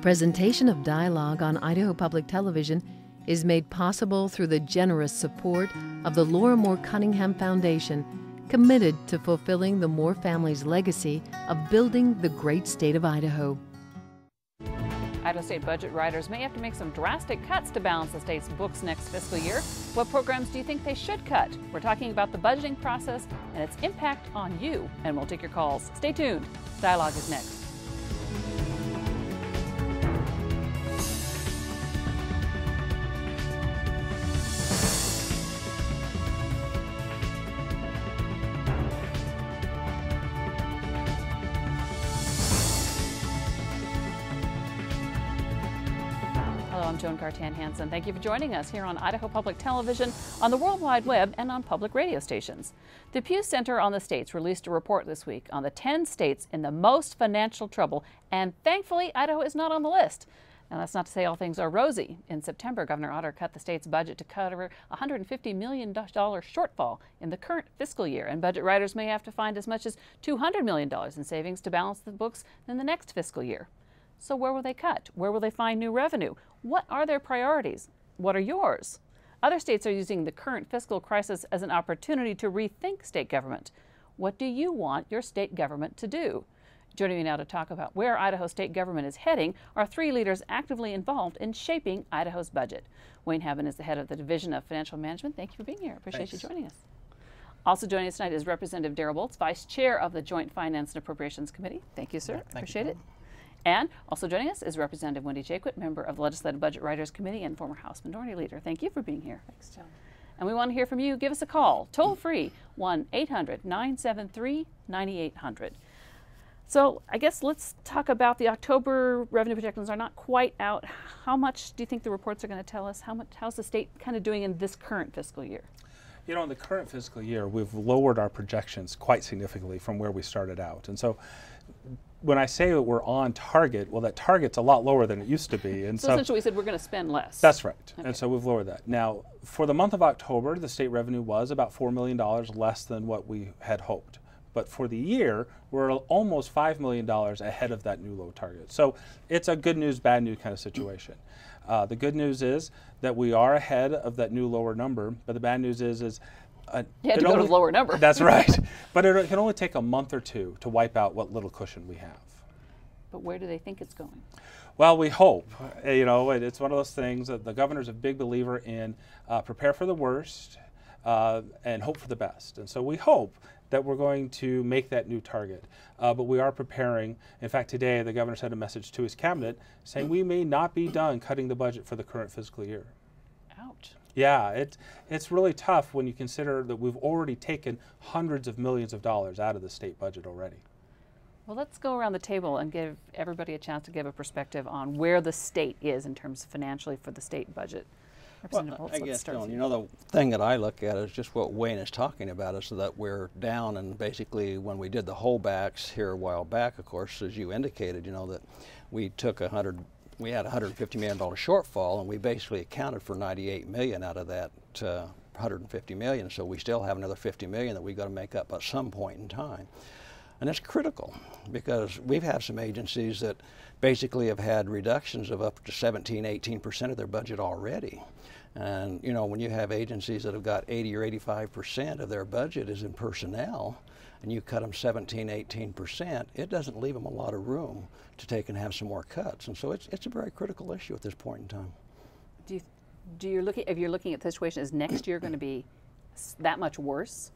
Presentation of dialogue on Idaho Public Television is made possible through the generous support of the Laura Moore Cunningham Foundation, committed to fulfilling the Moore family's legacy of building the great state of Idaho. Idaho State budget writers may have to make some drastic cuts to balance the state's books next fiscal year. What programs do you think they should cut? We're talking about the budgeting process and its impact on you, and we'll take your calls. Stay tuned. Dialogue is next. I'm Joan Cartan-Hansen. Thank you for joining us here on Idaho Public Television, on the World Wide Web, and on public radio stations. The Pew Center on the States released a report this week on the 10 states in the most financial trouble, and thankfully Idaho is not on the list. Now, that's not to say all things are rosy. In September, Governor Otter cut the state's budget to cover a $150 million shortfall in the current fiscal year, and budget writers may have to find as much as $200 million in savings to balance the books in the next fiscal year. So where will they cut? Where will they find new revenue? What are their priorities? What are yours? Other states are using the current fiscal crisis as an opportunity to rethink state government. What do you want your state government to do? Joining me now to talk about where Idaho state government is heading are three leaders actively involved in shaping Idaho's budget. Wayne Haben is the head of the Division of Financial Management. Thank you for being here. Appreciate you joining us. Also joining us tonight is Representative Darrell Bolts, Vice Chair of the Joint Finance and Appropriations Committee. Thank you, sir. Appreciate it. And also joining us is Representative Wendy Jaquith, member of the Legislative Budget Writers Committee and former House Minority Leader. Thank you for being here. Thanks, Joan. And we want to hear from you. Give us a call, toll free, 1-800-973-9800. So I guess let's talk about the October revenue projections are not quite out. How much do you think the reports are going to tell us? How's the state kind of doing in this current fiscal year? You know, in the current fiscal year, we've lowered our projections quite significantly from where we started out. And so when I say that we're on target, well, that target's a lot lower than it used to be. And so essentially we said we're going to spend less. That's right. Okay. And so we've lowered that. Now, for the month of October, the state revenue was about $4 million less than what we had hoped. But for the year, we're almost $5 million ahead of that new low target. So it's a good news, bad news kind of situation. The good news is that we are ahead of that new lower number, but the bad news is you had to go to the lower number. That's right. But it can only take a month or two to wipe out what little cushion we have. But where do they think it's going? Well, we hope. You know, it's one of those things that the governor's a big believer in prepare for the worst and hope for the best. And so we hope that we're going to make that new target. But we are preparing. In fact, today the governor sent a message to his cabinet saying we may not be done cutting the budget for the current fiscal year. Ouch. Yeah, it's really tough when you consider that we've already taken hundreds of millions of dollars out of the state budget already. Well, let's go around the table and give everybody a chance to give a perspective on where the state is in terms of financially for the state budget. Representative Bolts, I let's guess, start Joan, with you know, the thing that I look at is just what Wayne is talking about is that we're down, and basically when we did the holdbacks here a while back, of course, as you indicated, you know, that we took we had a $150 million shortfall, and we basically accounted for $98 million out of that $150 million. So we still have another $50 million that we've got to make up at some point in time. And it's critical because we've had some agencies that basically have had reductions of up to 17–18% of their budget already. And you know, when you have agencies that have got 80 or 85% of their budget is in personnel, and you cut them 17–18%, it doesn't leave them a lot of room to take and have some more cuts. And so it's a very critical issue at this point in time. if you're looking at the situation, is next year going to be that much worse?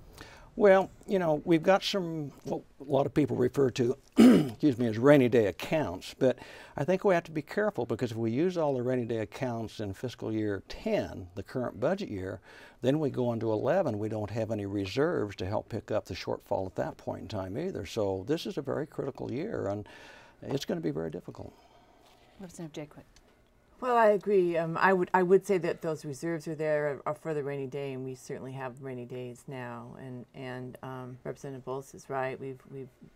Well, you know, we've got some, what a lot of people refer to, excuse me, as rainy day accounts, but I think we have to be careful because if we use all the rainy day accounts in fiscal year 10, the current budget year, then we go into 11, we don't have any reserves to help pick up the shortfall at that point in time either. So this is a very critical year, and it's going to be very difficult. Representative Jaquith. Well, I agree. I would say that those reserves are there are for the rainy day, and we certainly have rainy days now. And Representative Bolts is right. We've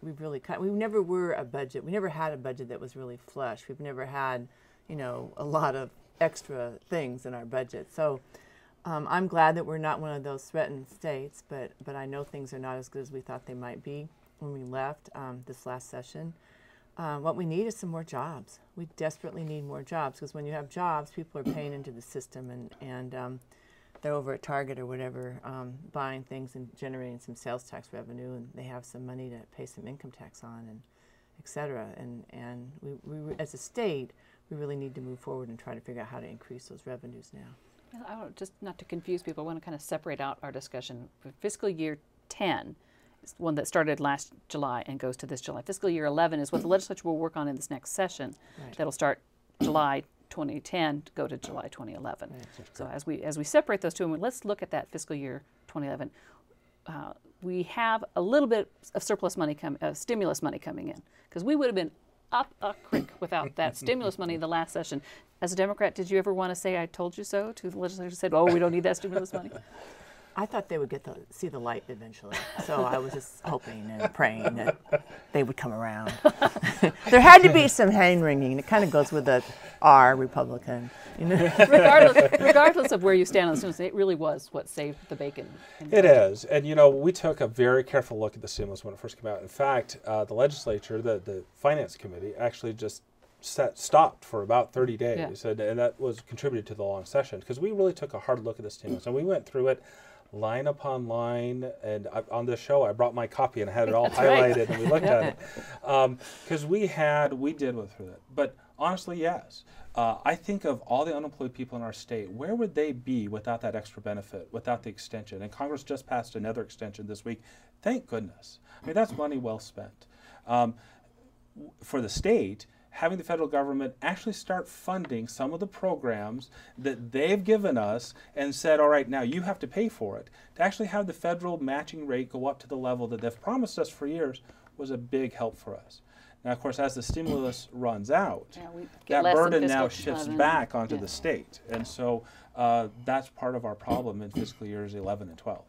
really cut. We never were a budget. We never had a budget that was really flush. We've never had, you know, a lot of extra things in our budget. So I'm glad that we're not one of those threatened states. But I know things are not as good as we thought they might be when we left this last session. What we need is some more jobs. We desperately need more jobs, because when you have jobs, people are paying into the system, and they're over at Target or whatever, buying things and generating some sales tax revenue, and they have some money to pay some income tax on, and et cetera. And we as a state, we really need to move forward and try to figure out how to increase those revenues now. I want, just not to confuse people, I want to kind of separate out our discussion. For fiscal year 10 is one that started last July and goes to this July. Fiscal year 11 is what the legislature will work on in this next session. Right. That'll start July 2010 to go to July 2011. Right. So as we separate those two, and let's look at that fiscal year 2011. We have a little bit of surplus money, stimulus money coming in, because we would have been up a creek without that stimulus money in the last session. As a Democrat, did you ever want to say "I told you so" to the legislature who said, "Oh, we don't need that stimulus money"? I thought they would see the light eventually, so I was just hoping and praying that they would come around. There had to be some hand-wringing. It kind of goes with the R Republican. You know? regardless of where you stand on the stimulus, it really was what saved the bacon. It is, and you know, we took a very careful look at the stimulus when it first came out. In fact, the legislature, the Finance Committee, actually just stopped for about 30 days, and that was contributed to the long session, because we really took a hard look at the stimulus, and we went through it line upon line, and on this show I brought my copy and I had it all highlighted, and we looked at it, because we did go through it. But honestly, yes, I think of all the unemployed people in our state, where would they be without that extra benefit, without the extension? And Congress just passed another extension this week. Thank goodness. I mean, that's money well spent. For the state, having the federal government actually start funding some of the programs that they've given us and said, all right, now you have to pay for it, to actually have the federal matching rate go up to the level that they've promised us for years was a big help for us. Now, of course, as the stimulus runs out, that burden now shifts back onto the state. And so that's part of our problem in fiscal years 11 and 12.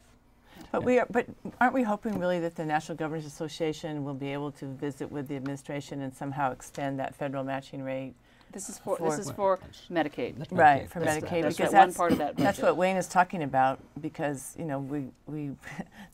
But aren't we hoping really that the National Governors Association will be able to visit with the administration and somehow extend that federal matching rate? This is for Medicaid. Right, for Medicaid, because that's one part of that budget. That's what Wayne is talking about, because you know we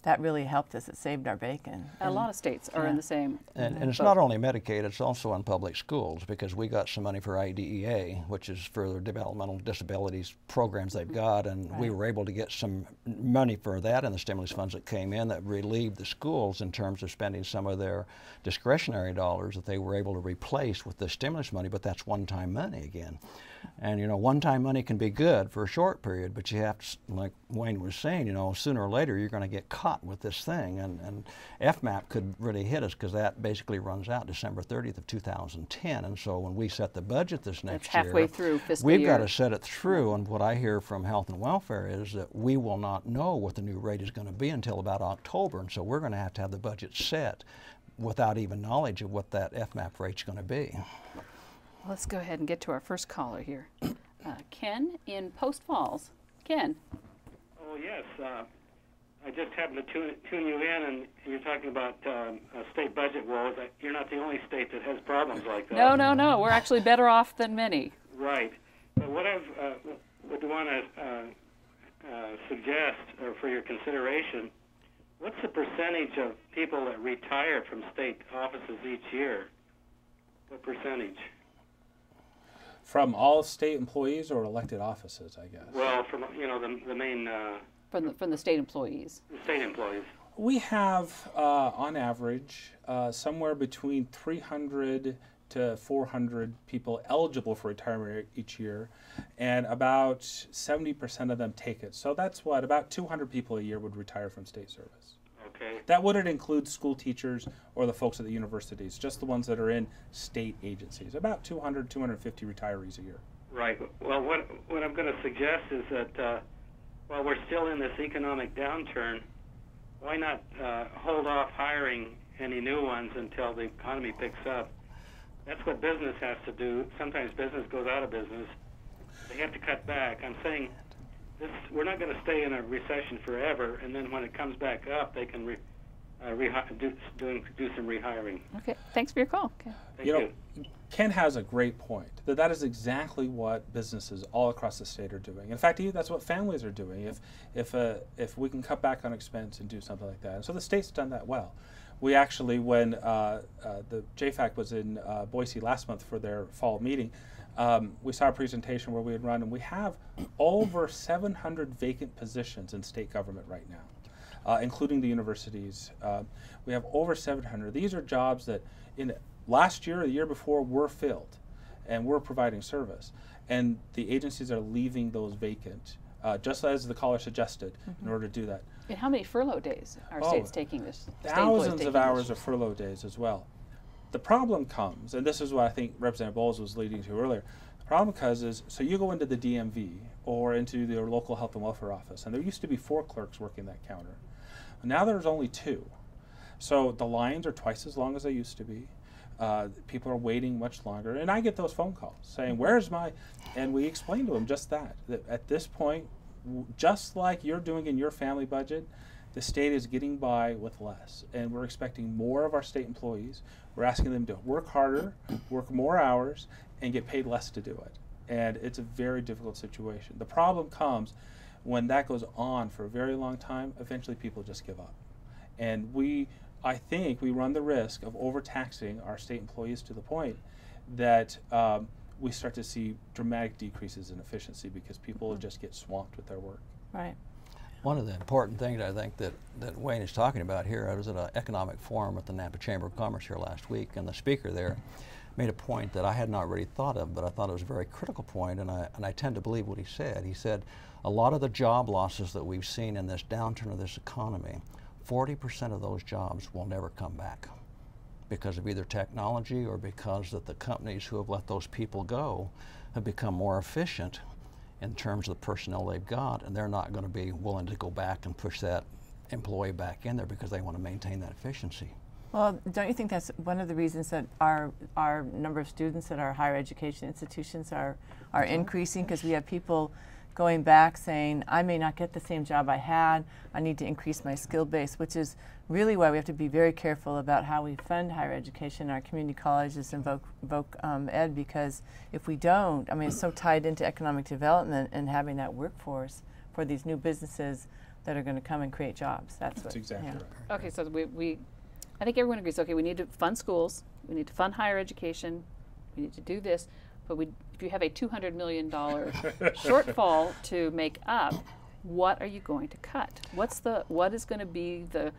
that really helped us. It saved our bacon. A lot of states are in the same. And it's not only Medicaid; it's also on public schools, because we got some money for IDEA, which is for the developmental disabilities programs they've got, and we were able to get some money for that in the stimulus funds that came in that relieved the schools in terms of spending some of their discretionary dollars that they were able to replace with the stimulus money. But that's one-time money again. And you know, one-time money can be good for a short period, but you have to, like Wayne was saying, you know, sooner or later you're going to get caught with this thing, and FMAP could really hit us, because that basically runs out December 30th of 2010. And so when we set the budget this next year, halfway through fiscal year, we've got to set it through. And what I hear from Health and Welfare is that we will not know what the new rate is going to be until about October, and so we're going to have the budget set without even knowledge of what that FMAP rate's going to be. Let's go ahead and get to our first caller here. Ken in Post Falls. Ken. Oh, yes. I just happened to tune you in, and you're talking about state budget woes. You're not the only state that has problems like that. No. We're actually better off than many. Right. But what I would want to suggest for your consideration, what's the percentage of people that retire from state offices each year? What percentage? From all state employees or elected offices, I guess? Well, from the main... From the state employees. The state employees. We have, on average, somewhere between 300 to 400 people eligible for retirement each year, and about 70% of them take it. So that's what, about 200 people a year would retire from state service. Okay. That wouldn't include school teachers or the folks at the universities, just the ones that are in state agencies. About 200, 250 retirees a year. Right. Well, what I'm going to suggest is that while we're still in this economic downturn, why not hold off hiring any new ones until the economy picks up? That's what business has to do. Sometimes business goes out of business. They have to cut back. I'm saying we're not going to stay in a recession forever, and then when it comes back up, they can do some rehiring. Okay, thanks for your call. Okay. Thank you. Ken has a great point. That is exactly what businesses all across the state are doing. In fact, that's what families are doing. If we can cut back on expense and do something like that, and so the state's done that well. We actually, when the JFAC was in Boise last month for their fall meeting, we saw a presentation where we had run, and we have over 700 vacant positions in state government right now, including the universities. We have over 700. These are jobs that in last year or the year before were filled, and we're providing service. And the agencies are leaving those vacant, just as the caller suggested, in order to do that. And how many furlough days are states taking this? Thousands of hours of furlough days as well. The problem comes, and this is what I think Representative Bowles was leading to earlier, the problem comes is, so you go into the DMV or into the local health and welfare office, and there used to be 4 clerks working that counter. Now there's only 2. So the lines are twice as long as they used to be. People are waiting much longer, and I get those phone calls saying, where's my, and we explain to them just that at this point, just like you're doing in your family budget, the state is getting by with less, and we're expecting more of our state employees. We're asking them to work harder, work more hours, and get paid less to do it. And it's a very difficult situation. The problem comes when that goes on for a very long time. Eventually people just give up. And I think we run the risk of overtaxing our state employees to the point that we start to see dramatic decreases in efficiency because people just get swamped with their work. Right. One of the important things I think that Wayne is talking about here, I was at an economic forum at the Napa Chamber of Commerce here last week, and the speaker there made a point that I had not really thought of, but I thought it was a very critical point, and I tend to believe what he said. He said a lot of the job losses that we've seen in this downturn of this economy, 40% of those jobs will never come back because of either technology or because that the companies who have let those people go have become more efficient in terms of the personnel they've got, and they're not going to be willing to go back and push that employee back in there because they want to maintain that efficiency. Well, don't you think that's one of the reasons that our number of students at our higher education institutions are increasing, because we have people going back saying, I may not get the same job I had, I need to increase my skill base, which is really why we have to be very careful about how we fund higher education, our community colleges and voc ed, because if we don't, I mean, it's so tied into economic development and having that workforce for these new businesses that are going to come and create jobs. That's exactly right. Okay, so I think everyone agrees, okay, we need to fund schools, we need to fund higher education, we need to do this, but if you have a $200 million shortfall to make up, what are you going to cut? What is going to be the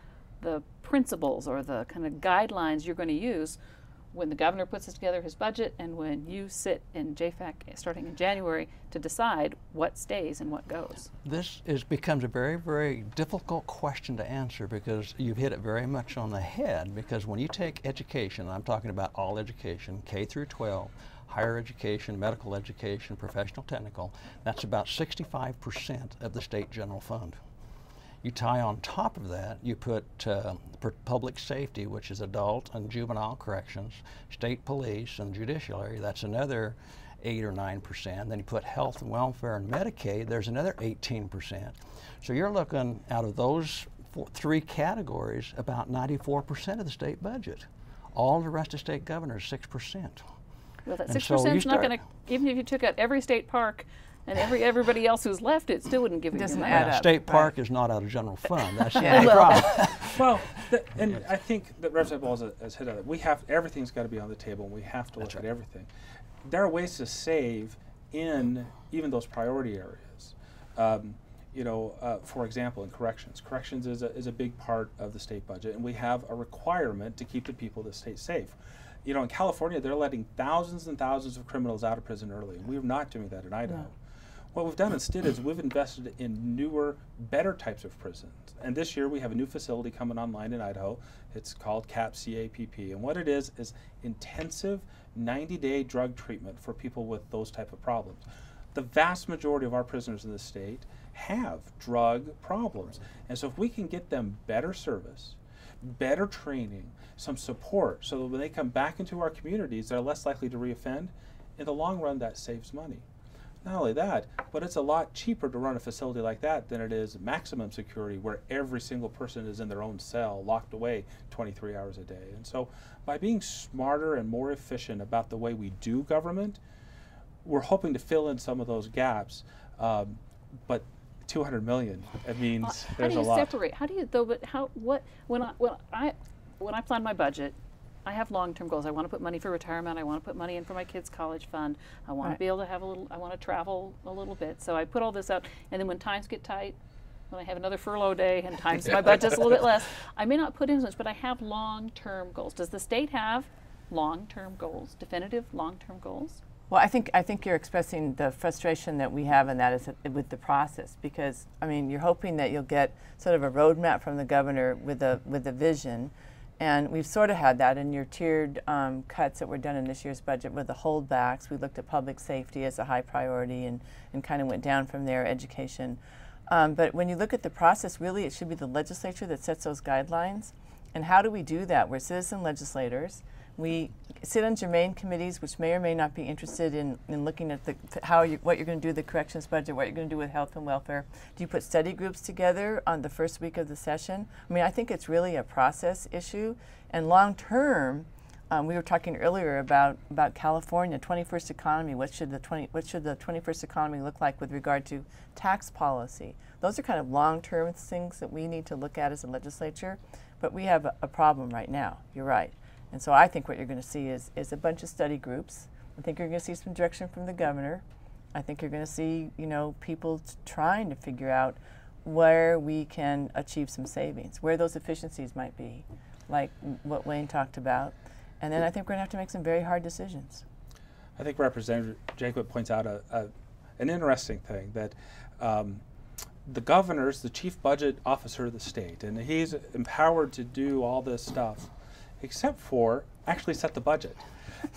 principles or the kind of guidelines you're going to use when the governor puts together his budget and when you sit in JFAC starting in January to decide what stays and what goes? This becomes a very, very difficult question to answer because you've hit it very much on the head, because when you take education, I'm talking about all education, K through 12, higher education, medical education, professional technical, that's about 65% of the state general fund. You tie on top of that, you put public safety, which is adult and juvenile corrections, state police and judiciary, that's another 8 or 9%. Then you put health and welfare and Medicaid, there's another 18%. So you're looking out of those 3 categories, about 94% of the state budget. All the rest of state governors, 6%. Well, that 6% is not going to, even if you took out every state park and everybody else who's left, it still wouldn't give you doesn't your add money. up. State park is not out of general fund. That's the only problem. Well, and I think that Representative Bowles has hit on it. Everything's got to be on the table, and we have to look at everything. There are ways to save in even those priority areas. For example, in corrections. Corrections is a big part of the state budget, and we have a requirement to keep the people of the state safe. In California, they're letting thousands and thousands of criminals out of prison early, and we're not doing that in Idaho. No. What we've done instead is we've invested in newer, better types of prisons. And this year we have a new facility coming online in Idaho. It's called CAPP. And what it is intensive 90-day drug treatment for people with those type of problems. The vast majority of our prisoners in the state have drug problems. And so if we can get them better service, better training, some support, so that when they come back into our communities, they're less likely to reoffend, in the long run that saves money. Not only that, but it's a lot cheaper to run a facility like that than it is maximum security, where every single person is in their own cell, locked away 23 hours a day. And so by being smarter and more efficient about the way we do government, we're hoping to fill in some of those gaps. But 200 million, it means there's a lot. How do you separate? How do you, though, but how, what, when when I plan my budget, I have long-term goals. I want to put money for retirement. I want to put money in for my kids' college fund. I want to be able to have a little, I want to travel a little bit. So I put all this out, and then when times get tight, when I have another furlough day and times my budget's a little bit less, I may not put in as much, but I have long-term goals. Does the state have long-term goals, definitive long-term goals? Well, I think you're expressing the frustration that we have in that is with the process, because I mean you're hoping that you'll get sort of a roadmap from the governor with a vision, and we've sort of had that in your tiered cuts that were done in this year's budget with the holdbacks. We looked at public safety as a high priority and kind of went down from there, education. But when you look at the process, really it should be the legislature that sets those guidelines. And how do we do that? We're citizen legislators. We sit on germane committees, which may or may not be interested in looking at what you're going to do with the corrections budget, what you're going to do with health and welfare. Do you put study groups together on the first week of the session? I mean, I think it's really a process issue. And long term, we were talking earlier about California, 21st economy. What should the 21st economy look like with regard to tax policy? Those are kind of long-term things that we need to look at as a legislature. But we have a problem right now. You're right. And so I think what you're going to see is a bunch of study groups. I think you're going to see some direction from the governor. I think you're going to see, people trying to figure out where we can achieve some savings, where those efficiencies might be, like what Wayne talked about. And then I think we're going to have to make some very hard decisions. I think Representative Jaquith points out an interesting thing, that the governor's the chief budget officer of the state, and he's empowered to do all this stuff, except for actually set the budget.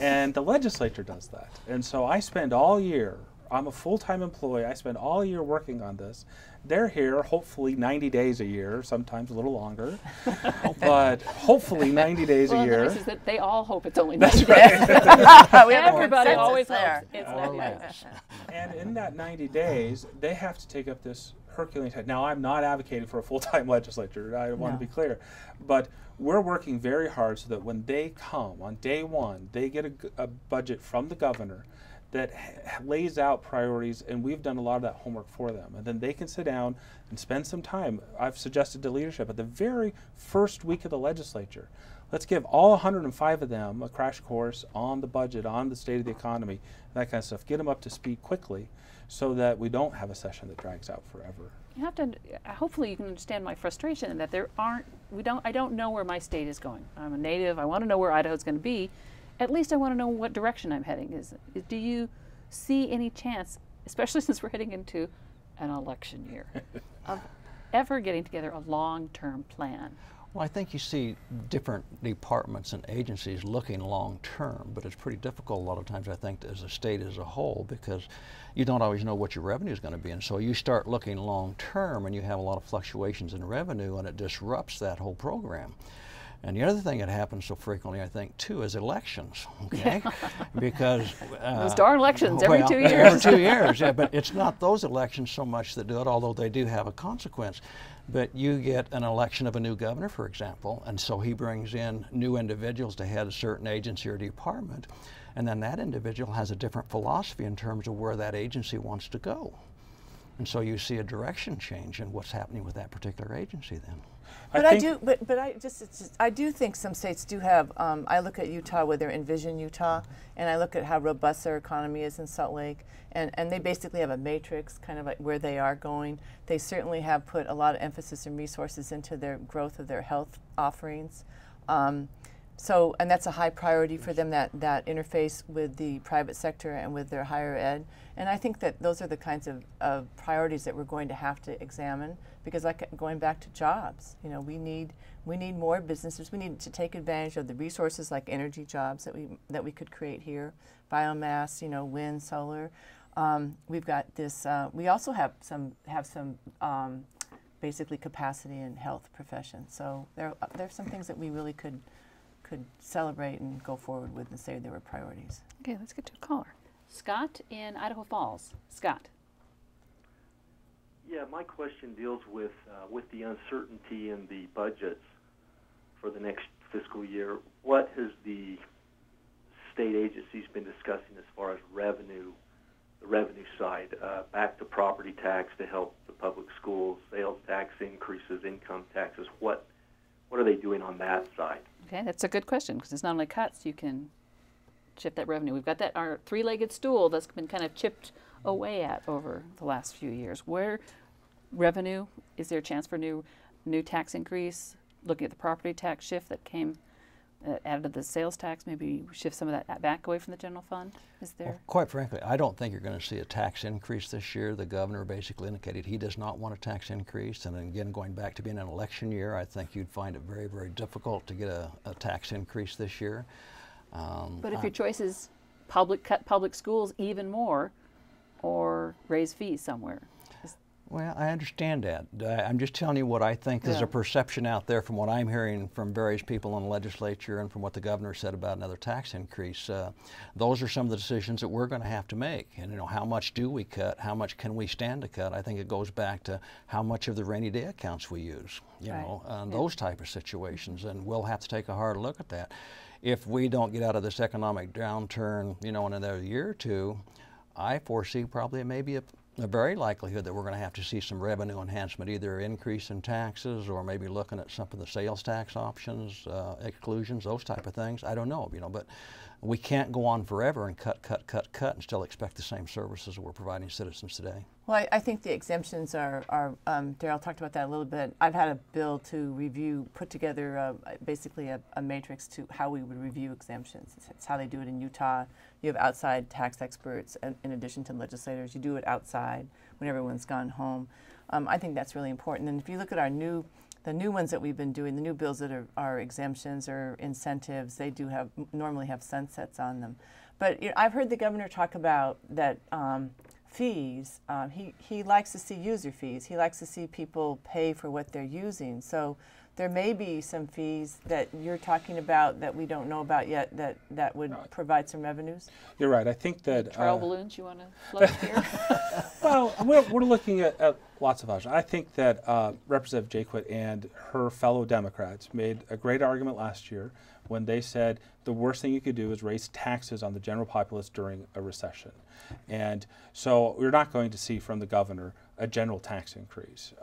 And the legislature does that. And so I spend all year, I'm a full-time employee, I spend all year working on this. They're here hopefully 90 days a year, sometimes a little longer, but hopefully 90 days a year. The nice is that they all hope it's only 90 days. Everybody always hopes it's 90 days. And in that 90 days, they have to take up this Herculean task. Now, I'm not advocating for a full-time legislature, I want to be clear, but we're working very hard so that when they come on day one, they get a budget from the governor that lays out priorities, and we've done a lot of that homework for them. And then they can sit down and spend some time. I've suggested to leadership at the very first week of the legislature, let's give all 105 of them a crash course on the budget, on the state of the economy, that kind of stuff. Get them up to speed quickly so that we don't have a session that drags out forever. You have to, hopefully you can understand my frustration in that I don't know where my state is going. I'm a native, I want to know where Idaho's going to be. At least I want to know what direction I'm heading. Do you see any chance, especially since we're heading into an election year, of ever getting together a long-term plan? Well, I think you see different departments and agencies looking long-term, but it's pretty difficult a lot of times, I think, as a state as a whole, because you don't always know what your revenue is going to be. And so you start looking long-term and you have a lot of fluctuations in revenue, and it disrupts that whole program. And the other thing that happens so frequently, I think, too, is elections, okay? Because those darn elections every 2 years. Every 2 years, yeah, but it's not those elections so much that do it, although they do have a consequence. But you get an election of a new governor, for example, and so he brings in new individuals to head a certain agency or department, and then that individual has a different philosophy in terms of where that agency wants to go. And so you see a direction change in what's happening with that particular agency then. I do think some states do have, I look at Utah with their Envision Utah, and I look at how robust their economy is in Salt Lake, and they basically have a matrix kind of like where they are going. They certainly have put a lot of emphasis and resources into their growth of their health offerings. And that's a high priority for them, that interface with the private sector and with their higher ed. And I think that those are the kinds of priorities that we're going to have to examine, because like going back to jobs, we need more businesses. We need to take advantage of the resources like energy jobs that we could create here, biomass, wind, solar. We've got this. We also have some basically capacity in health professions. So there's some things that we really could celebrate and go forward with and say they were priorities. Okay, let's get to a caller. Scott in Idaho Falls. Scott. Yeah, my question deals with the uncertainty in the budgets for the next fiscal year. What has the state agencies been discussing as far as revenue, the revenue side, back to property tax to help the public schools, sales tax increases, income taxes? What what are they doing on that side? Okay, that's a good question, because it's not only cuts, you can shift that revenue. We've got our three-legged stool that's been kind of chipped away at over the last few years. Where revenue, is there a chance for new tax increase? Looking at the property tax shift that came added to the sales tax, maybe shift some of that back away from the general fund? Is there? Well, quite frankly, I don't think you're going to see a tax increase this year. The governor basically indicated he does not want a tax increase. And again, going back to being an election year, I think you'd find it very, very difficult to get a tax increase this year. But if your choice is cut public schools even more, or raise fees somewhere. Well, I understand that. I'm just telling you what I think. There's a perception out there from what I'm hearing from various people in the legislature and from what the governor said about another tax increase. Those are some of the decisions that we're going to have to make. And how much do we cut? How much can we stand to cut? I think it goes back to how much of the rainy day accounts we use, those type of situations. And we'll have to take a hard look at that. If we don't get out of this economic downturn, in another year or two, I foresee probably maybe a very likelihood that we're going to have to see some revenue enhancement, either increase in taxes or maybe looking at some of the sales tax options, exclusions, those type of things. I don't know, but we can't go on forever and cut and still expect the same services that we're providing citizens today. Well, I think the exemptions are Darrell talked about that a little bit. I've had a bill to put together basically a matrix to how we would review exemptions. It's how they do it in Utah. You have outside tax experts in addition to legislators. You do it outside when everyone's gone home. I think that's really important. And if you look at the new ones that we've been doing, the new bills that are exemptions or incentives, they do normally have sunsets on them. But I've heard the governor talk about that fees. He likes to see user fees. He likes to see people pay for what they're using. So there may be some fees that you're talking about that we don't know about yet that would provide some revenues. You're right. I think that trial balloons you want to float here. Well, we're looking at lots of options. I think that Representative Jaquith and her fellow Democrats made a great argument last year when they said the worst thing you could do is raise taxes on the general populace during a recession. And so we're not going to see from the governor a general tax increase.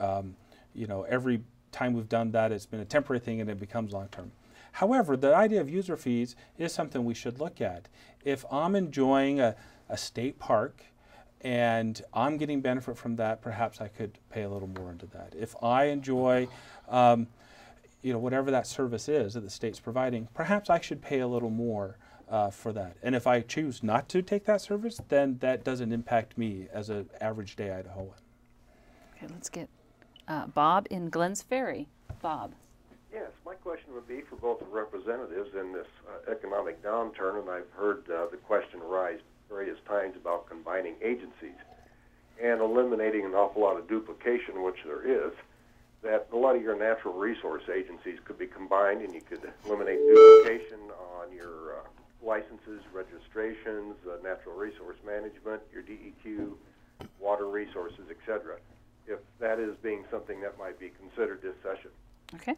Every time we've done that, it's been a temporary thing and it becomes long-term. However, the idea of user fees is something we should look at. If I'm enjoying a state park and I'm getting benefit from that, perhaps I could pay a little more into that. If I enjoy whatever that service is that the state's providing, perhaps I should pay a little more for that. And if I choose not to take that service, then that doesn't impact me as an average day Idahoan. Okay, let's get Bob in Glens Ferry. Bob. Yes, my question would be for both the representatives in this economic downturn, and I've heard the question arise various times about combining agencies and eliminating an awful lot of duplication, which there is, that a lot of your natural resource agencies could be combined and you could eliminate duplication on your licenses, registrations, natural resource management, your DEQ, water resources, etc. If that is being something that might be considered this session. Okay.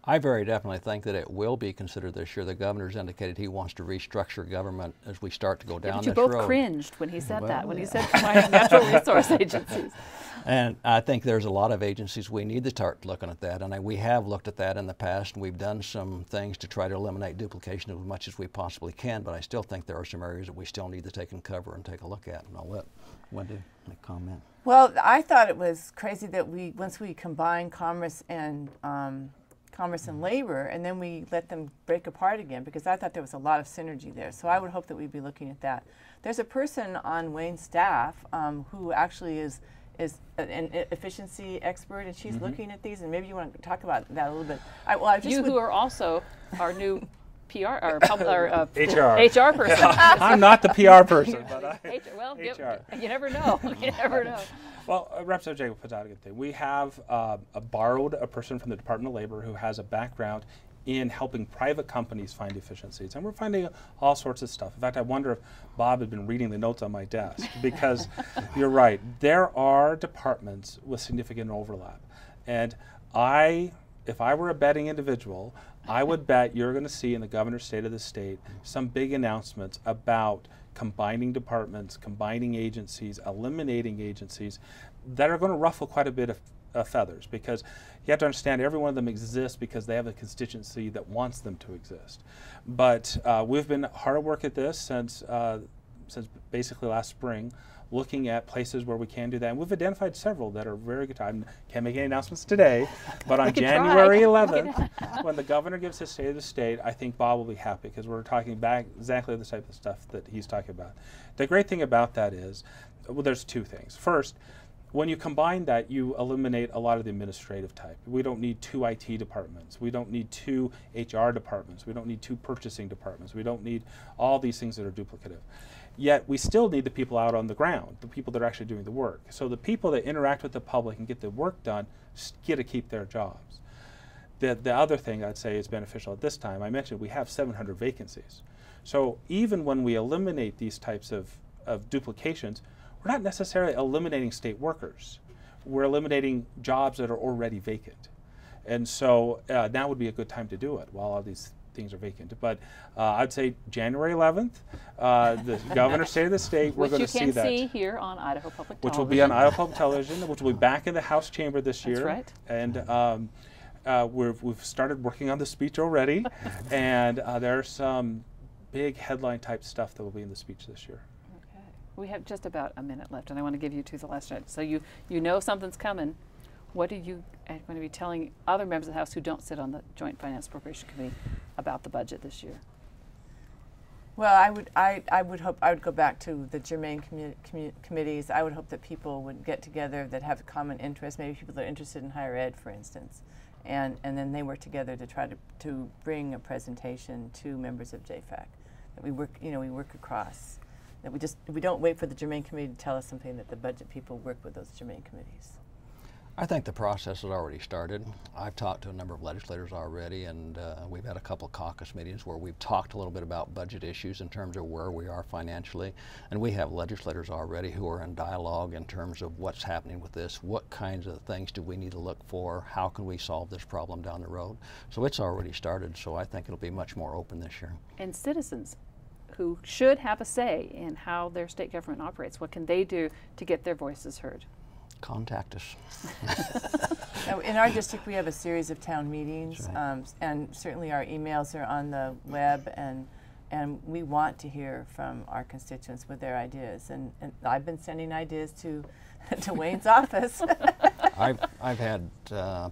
I very definitely think that it will be considered this year. The governor's indicated he wants to restructure government as we start to go down this road. But you both cringed when he said that, when he said combining natural resource agencies. And I think there's a lot of agencies we need to start looking at that. And we have looked at that in the past, and we've done some things to try to eliminate duplication as much as we possibly can. But I still think there are some areas that we still need to take and cover and take a look at. And I'll let Wendy make a comment. Well, I thought it was crazy that once we combined commerce and labor, and then we let them break apart again, because I thought there was a lot of synergy there. So I would hope that we'd be looking at that. There's a person on Wayne's staff who actually is an efficiency expert, and she's looking at these, and maybe you want to talk about that a little bit. Who are also our new PR or HR person. I'm not the PR person, but HR. You never know. You never know. Well, Representative Jacob puts out a good thing. We have borrowed a person from the Department of Labor who has a background in helping private companies find efficiencies. And we're finding all sorts of stuff. In fact, I wonder if Bob had been reading the notes on my desk, because you're right. There are departments with significant overlap. And if I were a betting individual, I would bet you're going to see in the governor's state of the state some big announcements about combining departments, combining agencies, eliminating agencies that are going to ruffle quite a bit feathers, because you have to understand every one of them exists because they have a constituency that wants them to exist. But we've been hard at work at this since basically last spring, looking at places where we can do that. And we've identified several that are very good. I can't make any announcements today, but on January 11th, when the governor gives his State of the State, I think Bob will be happy because we're talking back exactly the type of stuff that he's talking about. The great thing about that is, well, there's two things. First, when you combine that, you eliminate a lot of the administrative type. We don't need 2 IT departments. We don't need 2 HR departments. We don't need 2 purchasing departments. We don't need all these things that are duplicative. Yet we still need the people out on the ground, the people that are actually doing the work. So the people that interact with the public and get the work done get to keep their jobs. The other thing I'd say is beneficial at this time, I mentioned we have 700 vacancies. So even when we eliminate these types of duplications, we're not necessarily eliminating state workers. We're eliminating jobs that are already vacant. And so now would be a good time to do it while all these things are vacant. But I'd say January 11th, the governor's State of the State, we're going to see that. Which you can see here on Idaho Public Television. Which will be on Idaho Public Television, which will be back in the House chamber this year. That's right. And we've started working on the speech already, and there's some big headline type stuff that will be in the speech this year. Okay. We have just about a minute left, and I want to give you to the last chance. So you know something's coming. What are you going to be telling other members of the House who don't sit on the Joint Finance Appropriation Committee about the budget this year? Well, I would hope I would go back to the germane committees. I would hope that people would get together that have common interests, maybe people that are interested in higher ed, for instance, and then they work together to try to bring a presentation to members of JFAC. That we work, we work across. That we don't wait for the germane committee to tell us something. That the budget people work with those germane committees. I think the process has already started. I've talked to a number of legislators already, and we've had a couple of caucus meetings where we've talked a little bit about budget issues in terms of where we are financially. And we have legislators already who are in dialogue in terms of what's happening with this, what kinds of things do we need to look for, how can we solve this problem down the road. So it's already started, so I think it'll be much more open this year. And citizens who should have a say in how their state government operates, what can they do to get their voices heard? Contact us. Now, in our district, we have a series of town meetings, right. And certainly our emails are on the web, and we want to hear from our constituents with their ideas. And I've been sending ideas to Wayne's office. I've had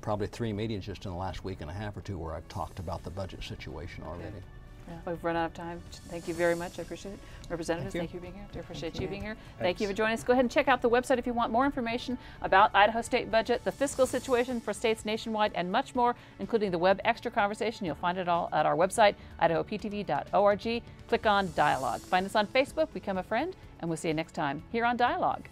probably 3 meetings just in the last week and a half or 2 where I've talked about the budget situation already. Yeah. We've run out of time. Thank you very much. I appreciate it. Representatives, thank you for being here. I appreciate you being here. Thank you for joining us. Go ahead and check out the website if you want more information about Idaho state budget, the fiscal situation for states nationwide, and much more, including the web extra conversation. You'll find it all at our website, idahoptv.org. Click on Dialogue. Find us on Facebook, become a friend, and we'll see you next time here on Dialogue.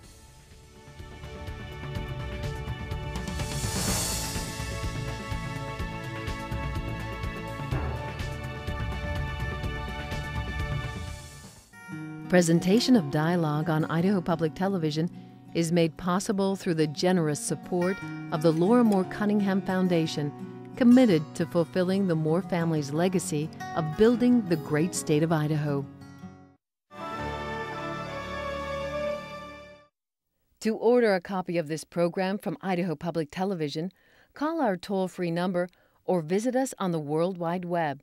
Presentation of Dialogue on Idaho Public Television is made possible through the generous support of the Laura Moore Cunningham Foundation, committed to fulfilling the Moore family's legacy of building the great state of Idaho. To order a copy of this program from Idaho Public Television, call our toll-free number or visit us on the World Wide Web.